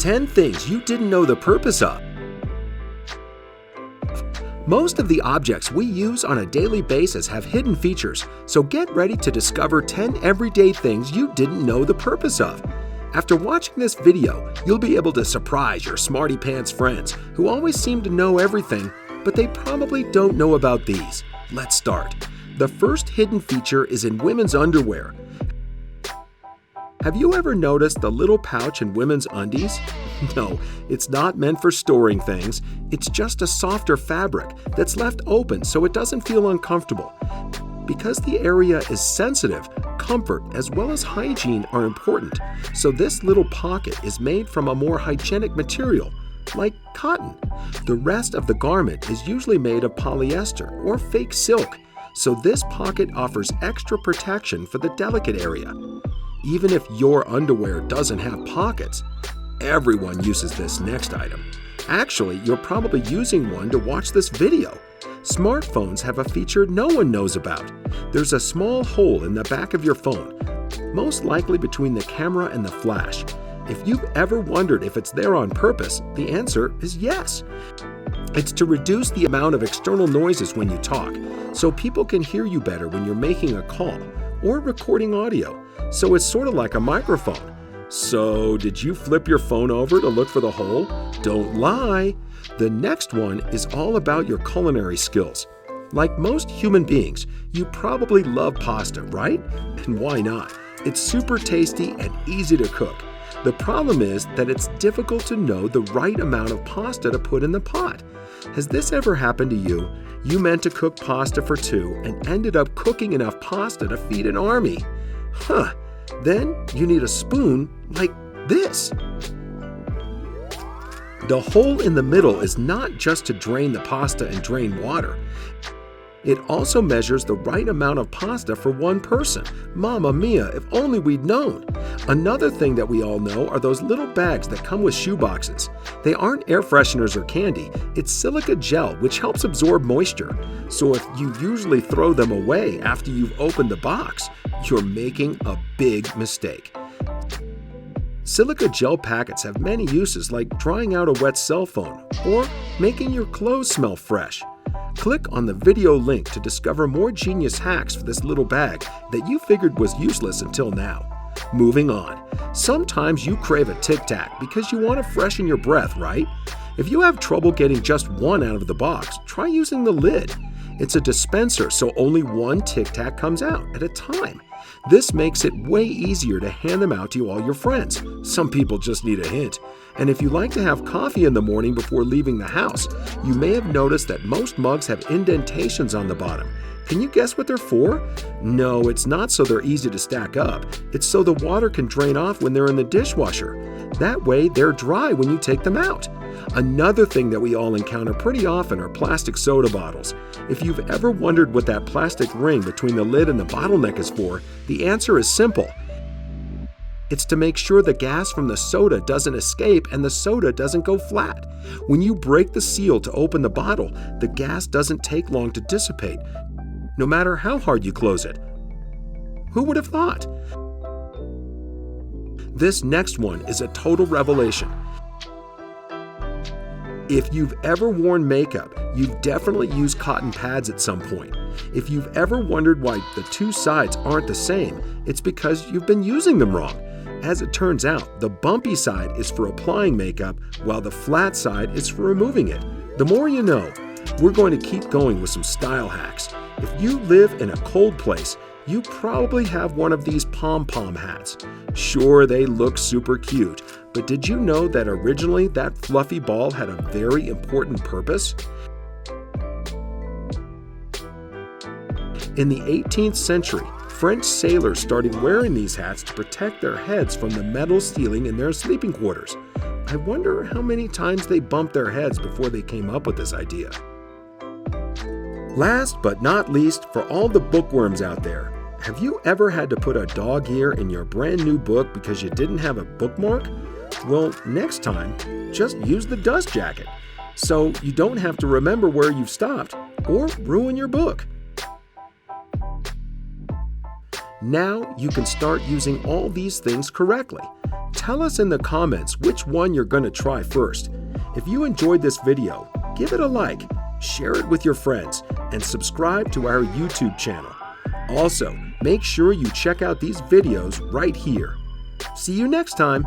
10 things you didn't know the purpose of. Most of the objects we use on a daily basis have hidden features, so get ready to discover 10 everyday things you didn't know the purpose of. After watching this video, you'll be able to surprise your smarty-pants friends who always seem to know everything, but they probably don't know about these. Let's start. The first hidden feature is in women's underwear. Have you ever noticed the little pouch in women's undies? No, it's not meant for storing things. It's just a softer fabric that's left open so it doesn't feel uncomfortable. Because the area is sensitive, comfort as well as hygiene are important, so this little pocket is made from a more hygienic material, like cotton. The rest of the garment is usually made of polyester or fake silk, so this pocket offers extra protection for the delicate area. Even if your underwear doesn't have pockets, everyone uses this next item. Actually, you're probably using one to watch this video. Smartphones have a feature no one knows about. There's a small hole in the back of your phone, most likely between the camera and the flash. If you've ever wondered if it's there on purpose, the answer is yes. It's to reduce the amount of external noises when you talk, so people can hear you better when you're making a call or recording audio. So it's sort of like a microphone. So, did you flip your phone over to look for the hole? Don't lie! The next one is all about your culinary skills. Like most human beings, you probably love pasta, right? And why not? It's super tasty and easy to cook. The problem is that it's difficult to know the right amount of pasta to put in the pot. Has this ever happened to you? You meant to cook pasta for two and ended up cooking enough pasta to feed an army. Huh. Then you need a spoon like this. The hole in the middle is not just to drain the pasta and drain water. It also measures the right amount of pasta for one person. Mamma mia, if only we'd known. Another thing that we all know are those little bags that come with shoe boxes. They aren't air fresheners or candy. It's silica gel, which helps absorb moisture. So if you usually throw them away after you've opened the box, you're making a big mistake. Silica gel packets have many uses, like drying out a wet cell phone or making your clothes smell fresh. Click on the video link to discover more genius hacks for this little bag that you figured was useless until now. Moving on. Sometimes you crave a Tic Tac because you want to freshen your breath, right? If you have trouble getting just one out of the box, try using the lid. It's a dispenser, so only one Tic Tac comes out at a time. This makes it way easier to hand them out to all your friends. Some people just need a hint. And if you like to have coffee in the morning before leaving the house, you may have noticed that most mugs have indentations on the bottom. Can you guess what they're for? No, it's not so they're easy to stack up. It's so the water can drain off when they're in the dishwasher. That way, they're dry when you take them out. Another thing that we all encounter pretty often are plastic soda bottles. If you've ever wondered what that plastic ring between the lid and the bottleneck is for, the answer is simple. It's to make sure the gas from the soda doesn't escape and the soda doesn't go flat. When you break the seal to open the bottle, the gas doesn't take long to dissipate, no matter how hard you close it. Who would have thought? This next one is a total revelation. If you've ever worn makeup, you've definitely used cotton pads at some point. If you've ever wondered why the two sides aren't the same, it's because you've been using them wrong. As it turns out, the bumpy side is for applying makeup, while the flat side is for removing it. The more you know. We're going to keep going with some style hacks. If you live in a cold place, you probably have one of these pom-pom hats. Sure, they look super cute, but did you know that originally that fluffy ball had a very important purpose? In the 18th century, French sailors started wearing these hats to protect their heads from the metal ceiling in their sleeping quarters. I wonder how many times they bumped their heads before they came up with this idea. Last but not least, for all the bookworms out there, have you ever had to put a dog ear in your brand new book because you didn't have a bookmark? Well, next time, just use the dust jacket, so you don't have to remember where you've stopped or ruin your book. Now you can start using all these things correctly. tell us in the comments which one you're going to try first. If you enjoyed this video, give it a like, share it with your friends, and subscribe to our YouTube channel. Also, make sure you check out these videos right here. See you next time!